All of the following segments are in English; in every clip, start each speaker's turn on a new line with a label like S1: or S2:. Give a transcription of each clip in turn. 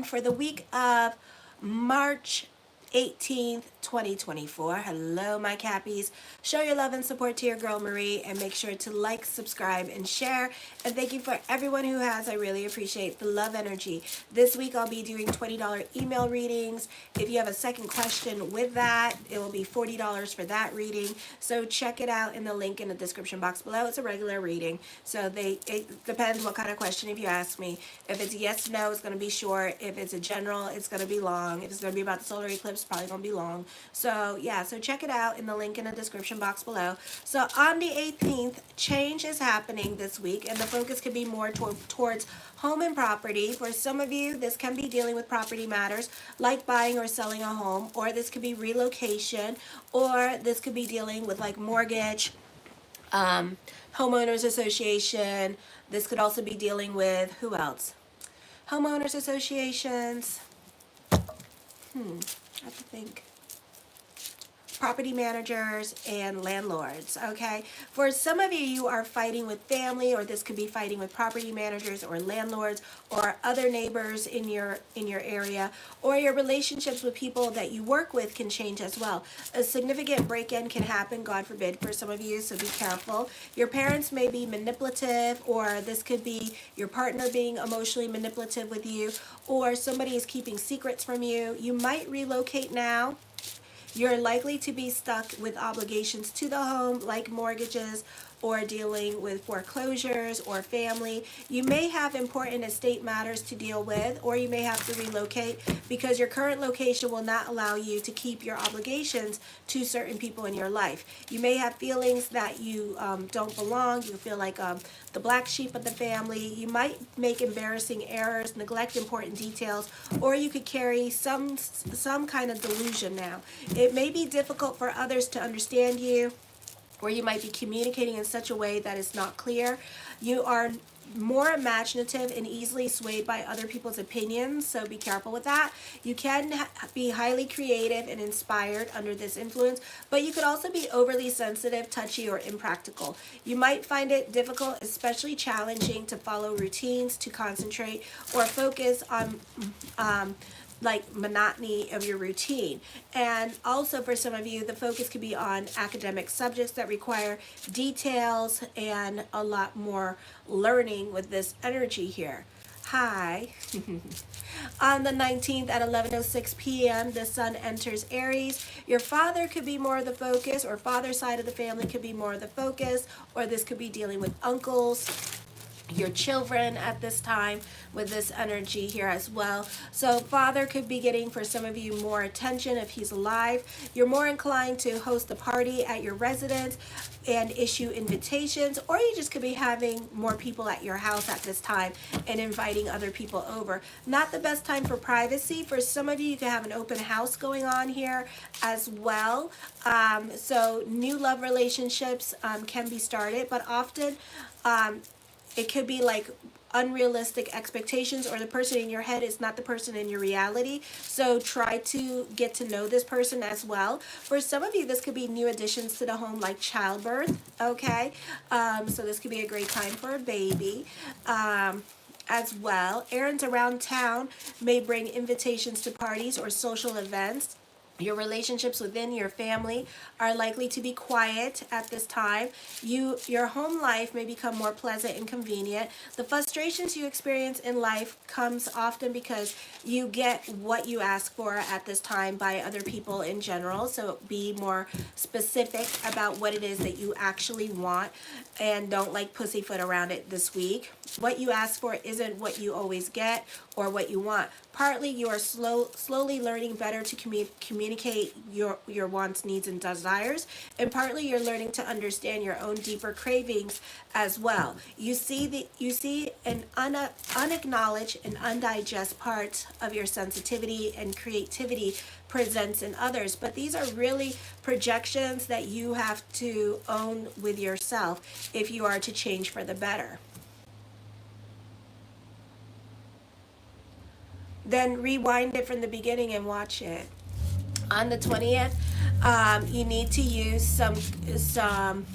S1: everyone, for the week of March 18th, 2024. Hello, my Cappies. Show your love and support to your girl Marie, and make sure to like, subscribe, and share. And thank you for everyone who has. I really appreciate the love energy. This week I'll be doing $20 email readings. If you have a second question with that, it will be $40 for that reading. So check it out in the link in the description box below. It's a regular reading, so it depends what kind of question. If you ask me, if it's yes, no, it's going to be short. If it's a general, it's going to be long. If it's going to be about the solar eclipse, probably going to be long. So yeah, so check it out in the link in the description box below. So on the 18th, change is happening this week, and the focus could be more towards home and property. For some of you, this can be dealing with property matters like buying or selling a home, or this could be relocation, or this could be dealing with like mortgage, homeowners association. This could also be dealing with, who else? Homeowners associations. I have to think. Property managers and landlords. Okay, for some of you, you are fighting with family, or this could be fighting with property managers or landlords or other neighbors in your area, or your relationships with people that you work with can change as well. A significant break-in can happen, God forbid, for some of you, so be careful. Your parents may be manipulative, or this could be your partner being emotionally manipulative with you, or somebody is keeping secrets from you. You might relocate now. You're likely to be stuck with obligations to the home, like mortgages, or dealing with foreclosures or family. You may have important estate matters to deal with, or you may have to relocate because your current location will not allow you to keep your obligations to certain people in your life. You may have feelings that you don't belong. You feel like the black sheep of the family. You might make embarrassing errors, neglect important details, or you could carry some kind of delusion now. It may be difficult for others to understand you, or you might be communicating in such a way that is not clear. You are more imaginative and easily swayed by other people's opinions, so be careful with that. You can be highly creative and inspired under this influence, but you could also be overly sensitive, touchy, or impractical. You might find it difficult, especially challenging, to follow routines, to concentrate, or focus on like monotony of your routine. And also for some of you, the focus could be on academic subjects that require details and a lot more learning with this energy here. Hi. On the 19th at 11:06 p.m., the sun enters Aries. Your father could be more of the focus, or father side of the family could be more of the focus, or this could be dealing with uncles, your children at this time with this energy here as well. So father could be getting, for some of you, more attention if he's alive. You're more inclined to host a party at your residence and issue invitations, or you just could be having more people at your house at this time and inviting other people over. Not the best time for privacy. For some of you, you could have an open house going on here as well. So new love relationships can be started, but often it could be like unrealistic expectations, or the person in your head is not the person in your reality. So try to get to know this person as well. For some of you, this could be new additions to the home, like childbirth. Okay, so this could be a great time for a baby. As well, errands around town may bring invitations to parties or social events. Your relationships within your family are likely to be quiet at this time. Your home life may become more pleasant and convenient. The frustrations you experience in life comes often because you get what you ask for at this time by other people in general. So be more specific about what it is that you actually want, and don't like pussyfoot around it this week. What you ask for isn't what you always get or what you want. Partly you are slowly learning better to communicate your wants, needs, and desires, and partly you're learning to understand your own deeper cravings as well. You see an unacknowledged and undigested parts of your sensitivity and creativity presents in others, but these are really projections that you have to own with yourself if you are to change for the better. Then rewind it from the beginning and watch it. On the 20th, you need to use some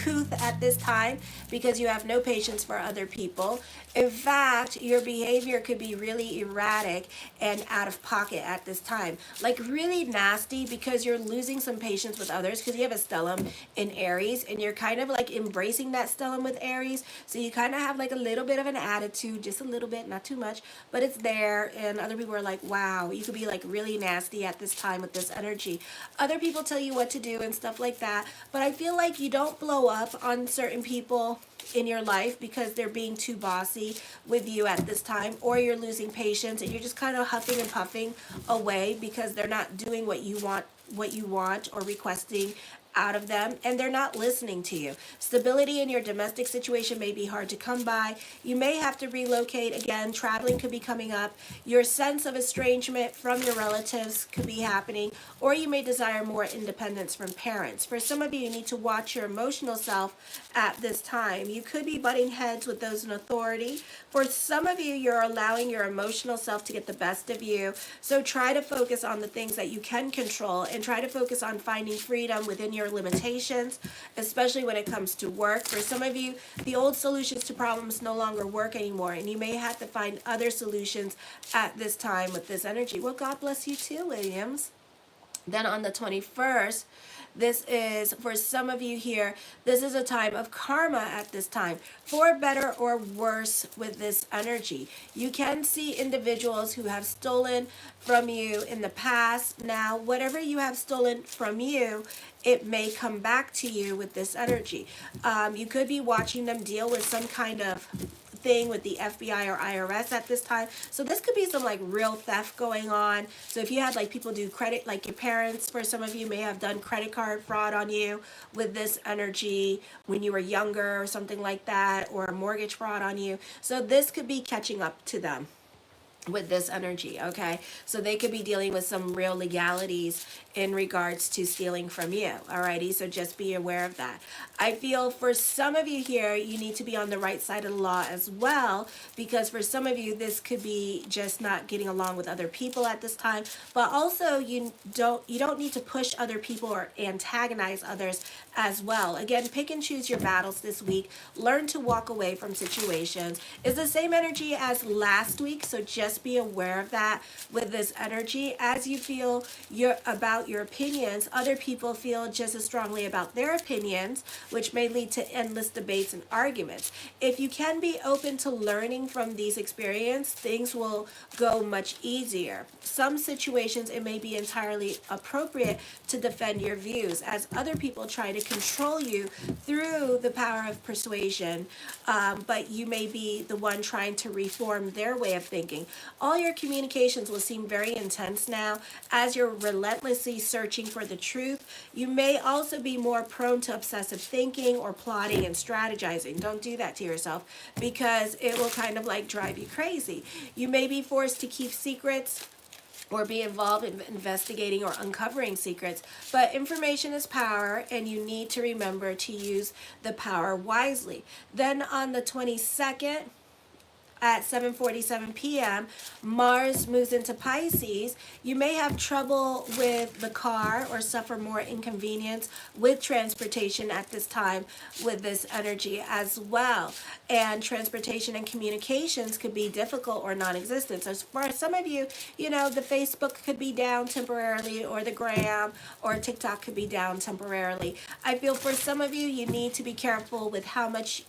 S1: uncouth at this time because you have no patience for other people. In fact, your behavior could be really erratic and out of pocket at this time. Like really nasty because you're losing some patience with others because you have a stellium in Aries and you're kind of like embracing that stellium with Aries. So you kind of have like a little bit of an attitude, just a little bit, not too much, but it's there. And other people are like, wow, you could be like really nasty at this time with this energy. Other people tell you what to do and stuff like that. But I feel like you don't blow up on certain people in your life because they're being too bossy with you at this time, or you're losing patience and you're just kind of huffing and puffing away because they're not doing what you want or requesting out of them, and they're not listening to you. Stability in your domestic situation may be hard to come by. You may have to relocate again. Traveling could be coming up. Your sense of estrangement from your relatives could be happening, or you may desire more independence from parents. For some of you, you need to watch your emotional self at this time. You could be butting heads with those in authority. For some of you, you're allowing your emotional self to get the best of you. So try to focus on the things that you can control and try to focus on finding freedom within your limitations, especially when it comes to work. For some of you, the old solutions to problems no longer work anymore, and you may have to find other solutions at this time with this energy. Well, God bless you too, Williams. Then on the 21st, this is, for some of you here, this is a time of karma at this time, for better or worse with this energy. You can see individuals who have stolen from you in the past. Now, whatever you have stolen from you, it may come back to you with this energy. You could be watching them deal with some kind of thing with the FBI or IRS at this time. So this could be some like real theft going on. So if you had like people do credit, like your parents, for some of you may have done credit card fraud on you with this energy when you were younger or something like that, or a mortgage fraud on you. So this could be catching up to them with this energy, okay? So they could be dealing with some real legalities in regards to stealing from you, alrighty? So just be aware of that. I feel for some of you here, you need to be on the right side of the law as well, because for some of you, this could be just not getting along with other people at this time, but also you don't need to push other people or antagonize others as well. Again, pick and choose your battles this week. Learn to walk away from situations. It's the same energy as last week, so just be aware of that with this energy. As you feel about your opinions, other people feel just as strongly about their opinions, which may lead to endless debates and arguments. If you can be open to learning from these experiences, things will go much easier. Some situations, it may be entirely appropriate to defend your views, as other people try to control you through the power of persuasion, but you may be the one trying to reform their way of thinking. All your communications will seem very intense now as you're relentlessly searching for the truth. You may also be more prone to obsessive thinking or plotting and strategizing. Don't do that to yourself, because it will kind of like drive you crazy. You may be forced to keep secrets or be involved in investigating or uncovering secrets, but information is power, and you need to remember to use the power wisely. Then on the 22nd, at 7:47 p.m., Mars moves into Pisces. You may have trouble with the car or suffer more inconvenience with transportation at this time with this energy as well. And transportation and communications could be difficult or non-existent. So for some of you, you know, the Facebook could be down temporarily, or the Gram or TikTok could be down temporarily. I feel for some of you, you need to be careful with how much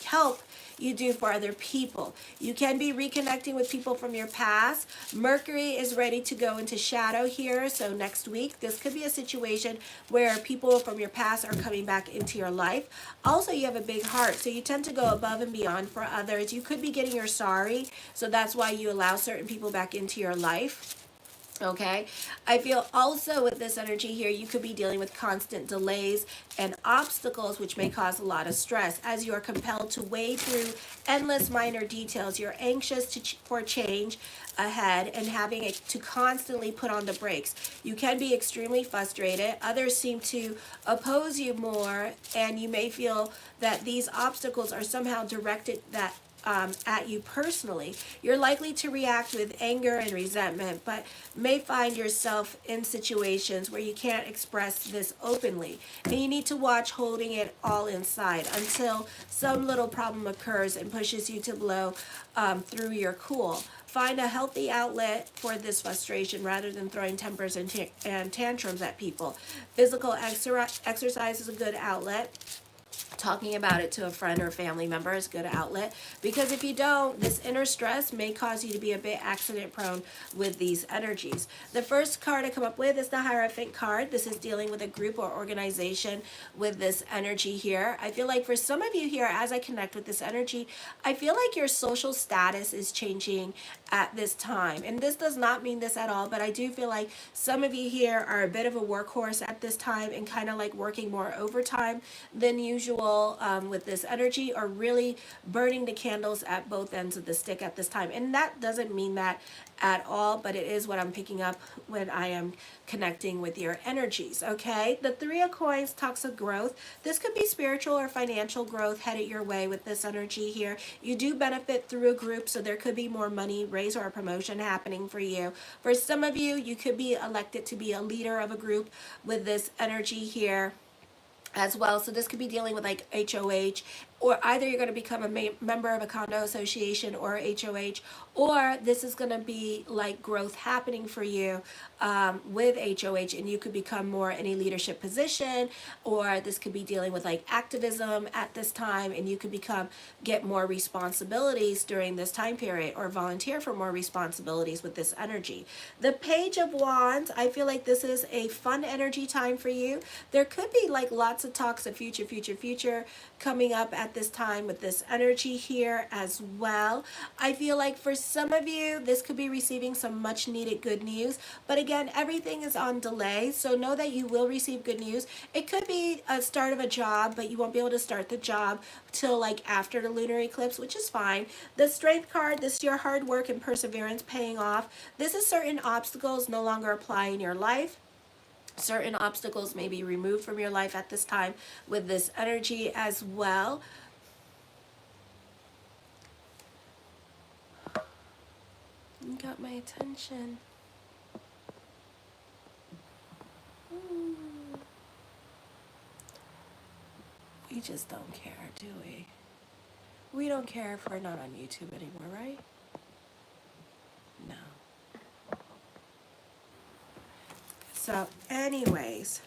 S1: help you do for other people. You can be reconnecting with people from your past. Mercury is ready to go into shadow here, so next week this could be a situation where people from your past are coming back into your life. Also, you have a big heart, so you tend to go above and beyond for others. You could be getting your sorry, so that's why you allow certain people back into your life. Okay, I feel also with this energy here, you could be dealing with constant delays and obstacles, which may cause a lot of stress as you are compelled to wade through endless minor details. You're anxious for change ahead and having to constantly put on the brakes. You can be extremely frustrated. Others seem to oppose you more, and you may feel that these obstacles are somehow directed at you personally. You're likely to react with anger and resentment, but may find yourself in situations where you can't express this openly. And you need to watch holding it all inside until some little problem occurs and pushes you to blow through your cool. Find a healthy outlet for this frustration rather than throwing tempers and tantrums at people. Physical exercise is a good outlet. Talking about it to a friend or family member is a good outlet, because if you don't, this inner stress may cause you to be a bit accident prone with these energies. The first card I come up with is the Hierophant card. This is dealing with a group or organization with this energy here. I feel like for some of you here, as I connect with this energy, I feel like your social status is changing at this time. And this does not mean this at all, but I do feel like some of you here are a bit of a workhorse at this time and kind of like working more overtime than usual with this energy, or really burning the candles at both ends of the stick at this time. And that doesn't mean that at all, but it is what I'm picking up when I am connecting with your energies. Okay, the Three of Coins talks of growth. This could be spiritual or financial growth headed your way with this energy here. You do benefit through a group, so there could be more money, raise, or a promotion happening for you. For some of you, you could be elected to be a leader of a group with this energy here as well. So this could be dealing with like HOH, or either you're going to become a member of a condo association or HOH, or this is going to be like growth happening for you with HOH, and you could become more in a leadership position, or this could be dealing with like activism at this time, and you could get more responsibilities during this time period, or volunteer for more responsibilities with this energy. The Page of Wands, I feel like this is a fun energy time for you. There could be like lots of talks of future coming up at this time with this energy here as well. I feel like for some of you, this could be receiving some much needed good news, but again, everything is on delay, so know that you will receive good news. It could be a start of a job, but you won't be able to start the job till like after the lunar eclipse, which is fine. The Strength card, this is your hard work and perseverance paying off. This is certain obstacles no longer apply in your life. Certain obstacles may be removed from your life at this time with this energy as well. You got my attention. We just don't care, do we? We don't care if we're not on YouTube anymore, right? No. So anyways,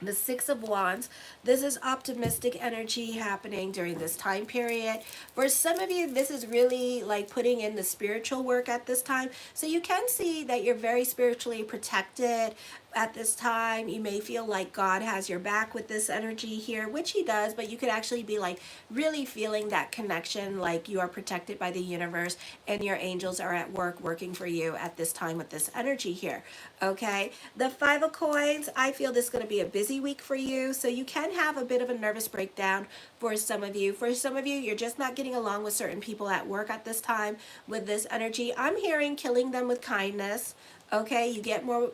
S1: the Six of Wands, this is optimistic energy happening during this time period. For some of you, this is really like putting in the spiritual work at this time. So you can see that you're very spiritually protected at this time. You may feel like God has your back with this energy here, which he does, but you could actually be like really feeling that connection, like you are protected by the universe and your angels are at work working for you at this time with this energy here. Okay, the Five of Coins, I feel this is going to be a busy week for you, so you can have a bit of a nervous breakdown for some of you. For some of you, you're just not getting along with certain people at work at this time with this energy. I'm hearing killing them with kindness. Okay, you get more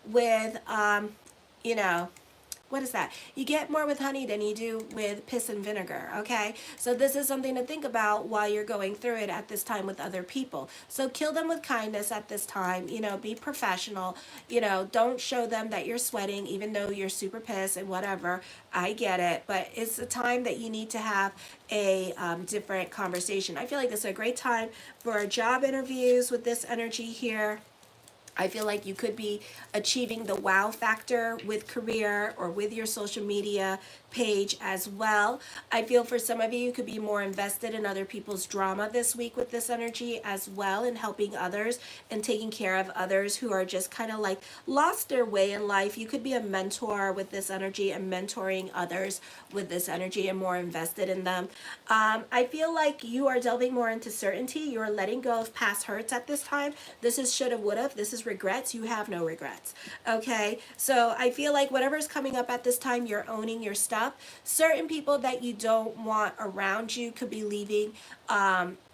S1: with you know, what is that? You get more with honey than you do with piss and vinegar, okay? So this is something to think about while you're going through it at this time with other people. So kill them with kindness at this time, you know, be professional, you know, don't show them that you're sweating even though you're super pissed and whatever. I get it, but it's a time that you need to have a different conversation. I feel like this is a great time for job interviews with this energy here. I feel like you could be achieving the wow factor with career or with your social media page as well. I feel for some of you, you could be more invested in other people's drama this week with this energy as well, and helping others and taking care of others who are just kind of like lost their way in life. You could be a mentor with this energy and mentoring others with this energy and more invested in them. I feel like you are delving more into certainty. You're letting go of past hurts at this time. This is shoulda, woulda. This is regrets. You have no regrets. Okay, so I feel like whatever's coming up at this time, you're owning your stuff. Certain people that you don't want around you could be leaving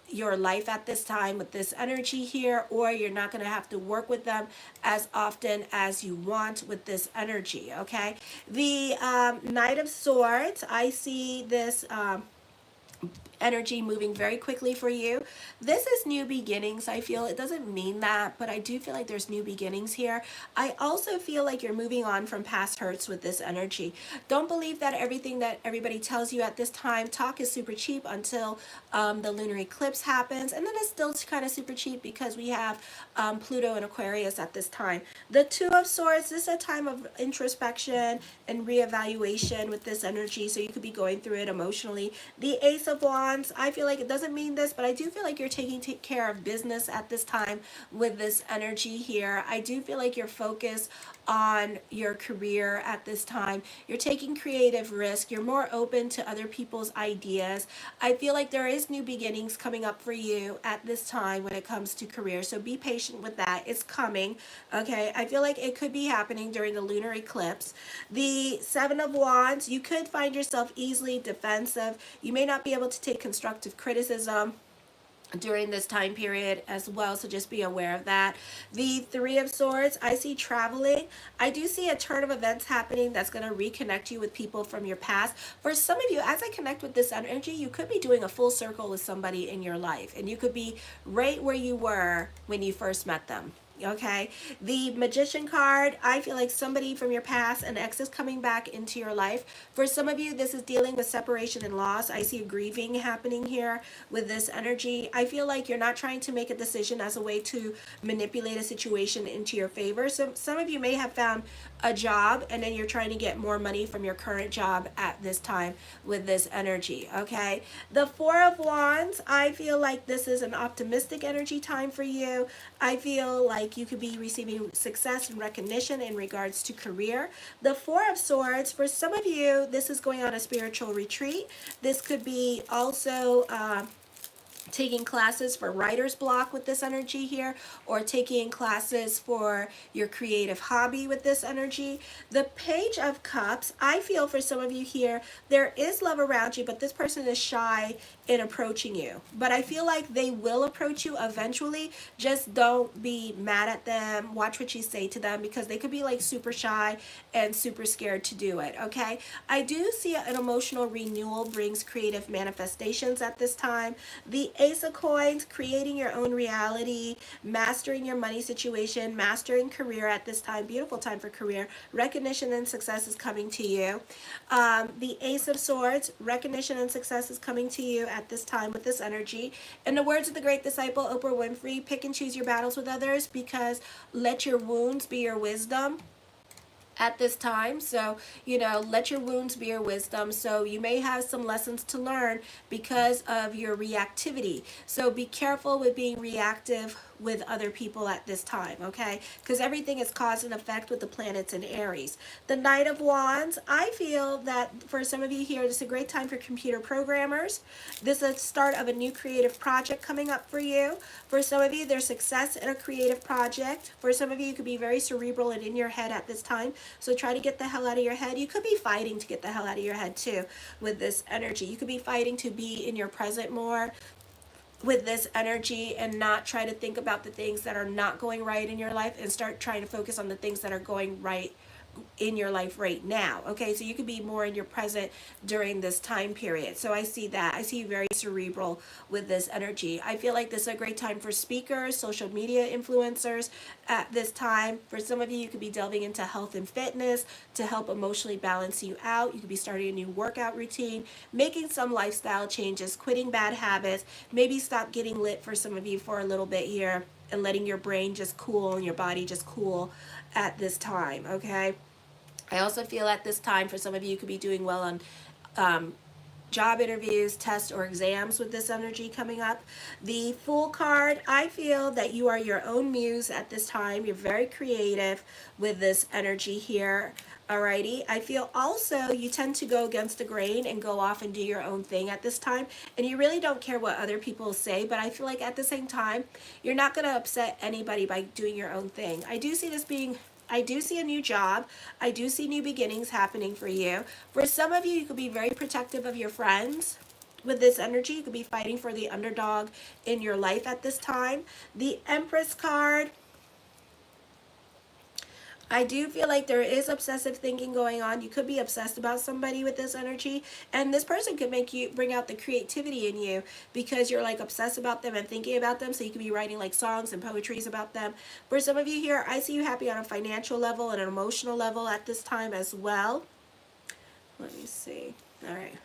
S1: your life at this time with this energy here, or you're not going to have to work with them as often as you want with this energy. Okay, the Knight of Swords, I see this energy moving very quickly for you. This is new beginnings. I feel it doesn't mean that, but I do feel like there's new beginnings here. I also feel like you're moving on from past hurts with this energy. Don't believe that everything that everybody tells you at this time. Talk is super cheap until the lunar eclipse happens, and then it's still kind of super cheap because we have Pluto and Aquarius at this time. The Two of Swords, this is a time of introspection and reevaluation with this energy, so you could be going through it emotionally. The Ace of Wands, I feel like it doesn't mean this, but I do feel like you're taking care of business at this time with this energy here. I do feel like you're focused on your career at this time. You're taking creative risk. You're more open to other people's ideas. I feel like there is new beginnings coming up for you at this time when it comes to career. So be patient with that. It's coming. Okay. I feel like it could be happening during the lunar eclipse. The Seven of Wands, you could find yourself easily defensive. You may not be able to take constructive criticism during this time period as well, so just be aware of that. The Three of Swords, I see traveling. I do see a turn of events happening that's going to reconnect you with people from your past. For some of you, as I connect with this energy, you could be doing a full circle with somebody in your life, and you could be right where you were when you first met them. Okay, the Magician card, I feel like somebody from your past, an ex, is coming back into your life. For some of you, this is dealing with separation and loss. I see a grieving happening here with this energy. I feel like you're not trying to make a decision as a way to manipulate a situation into your favor. So some of you may have found a job and then you're trying to get more money from your current job at this time with this energy. Okay, the Four of Wands, I feel like this is an optimistic energy time for you. I feel like you could be receiving success and recognition in regards to career. The Four of Swords, for some of you, this is going on a spiritual retreat. This could be also taking classes for writer's block with this energy here, or taking classes for your creative hobby with this energy. The Page of Cups, I feel for some of you here, there is love around you, but this person is shy in approaching you. But I feel like they will approach you eventually. Just don't be mad at them. Watch what you say to them, because they could be like super shy and super scared to do it. Okay, I do see an emotional renewal brings creative manifestations at this time. The Ace of Coins, creating your own reality, mastering your money situation, mastering career at this time. Beautiful time for career. Recognition and success is coming to you. The Ace of Swords, recognition and success is coming to you at this time with this energy. In the words of the great disciple Oprah Winfrey, pick and choose your battles with others, because let your wounds be your wisdom at this time. So, let your wounds be your wisdom. So you may have some lessons to learn because of your reactivity. So be careful with being reactive with other people at this time, okay? Because everything is cause and effect with the planets in Aries. The Knight of Wands, I feel that for some of you here, this is a great time for computer programmers. This is the start of a new creative project coming up for you. For some of you, there's success in a creative project. For some of you, you could be very cerebral and in your head at this time. So try to get the hell out of your head. You could be fighting to get the hell out of your head too with this energy. You could be fighting to be in your present more with this energy, and not try to think about the things that are not going right in your life, and start trying to focus on the things that are going right in your life right now. Okay, so you could be more in your present during this time period. So I see that. I see you very cerebral with this energy. I feel like this is a great time for speakers, social media influencers at this time. For some of you, you could be delving into health and fitness to help emotionally balance you out. You could be starting a new workout routine, making some lifestyle changes, quitting bad habits, maybe stop getting lit for some of you for a little bit here, and letting your brain just cool and your body just cool at this time. Okay, I also feel at this time for some of you could be doing well on job interviews, tests, or exams with this energy coming up. The Fool card, I feel that you are your own muse at this time. You're very creative with this energy here. Alrighty, I feel also you tend to go against the grain and go off and do your own thing at this time, and you really don't care what other people say. But I feel like at the same time, you're not going to upset anybody by doing your own thing. I do see this being, I do see a new job. I do see new beginnings happening for you. For some of you, you could be very protective of your friends. With this energy, you could be fighting for the underdog in your life at this time. The Empress card, I do feel like there is obsessive thinking going on. You could be obsessed about somebody with this energy, and this person could make you bring out the creativity in you because you're like obsessed about them and thinking about them. So you could be writing like songs and poetries about them. For some of you here, I see you happy on a financial level and an emotional level at this time as well. Let me see. All right.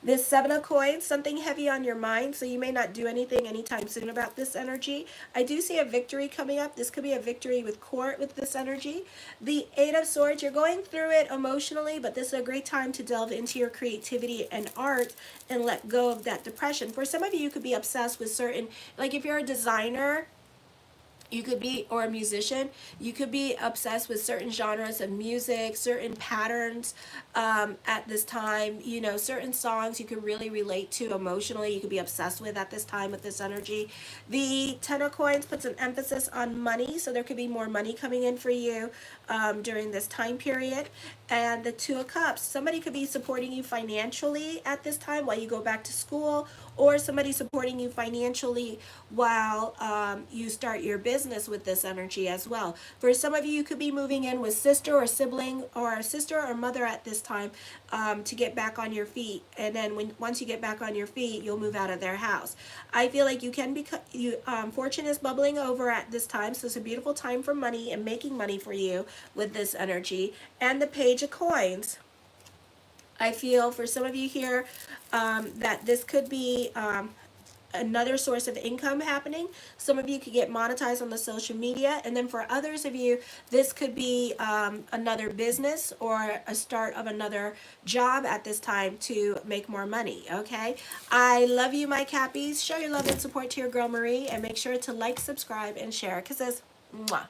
S1: This Seven of Coins, something heavy on your mind, so you may not do anything anytime soon about this energy. I do see a victory coming up. This could be a victory with court with this energy. The Eight of Swords, you're going through it emotionally, but this is a great time to delve into your creativity and art and let go of that depression. For some of you, you could be obsessed with certain, like if you're a designer, you could be, or a musician, you could be obsessed with certain genres of music, certain patterns at this time, you know, certain songs you could really relate to emotionally, you could be obsessed with at this time with this energy. The Ten of Coins puts an emphasis on money, so there could be more money coming in for you during this time period. And the Two of Cups, somebody could be supporting you financially at this time while you go back to school, or somebody supporting you financially while you start your business with this energy as well. For some of you, you could be moving in with sister or sibling or a sister or mother at this time to get back on your feet. And then once you get back on your feet, you'll move out of their house. I feel like you can become, fortune is bubbling over at this time, so it's a beautiful time for money and making money for you with this energy. And the Page of Coins. I feel for some of you here that this could be another source of income happening. Some of you could get monetized on the social media, and then for others of you, this could be another business or a start of another job at this time to make more money, okay? I love you, my Cappies. Show your love and support to your girl Marie, and make sure to like, subscribe, and share, because mwah.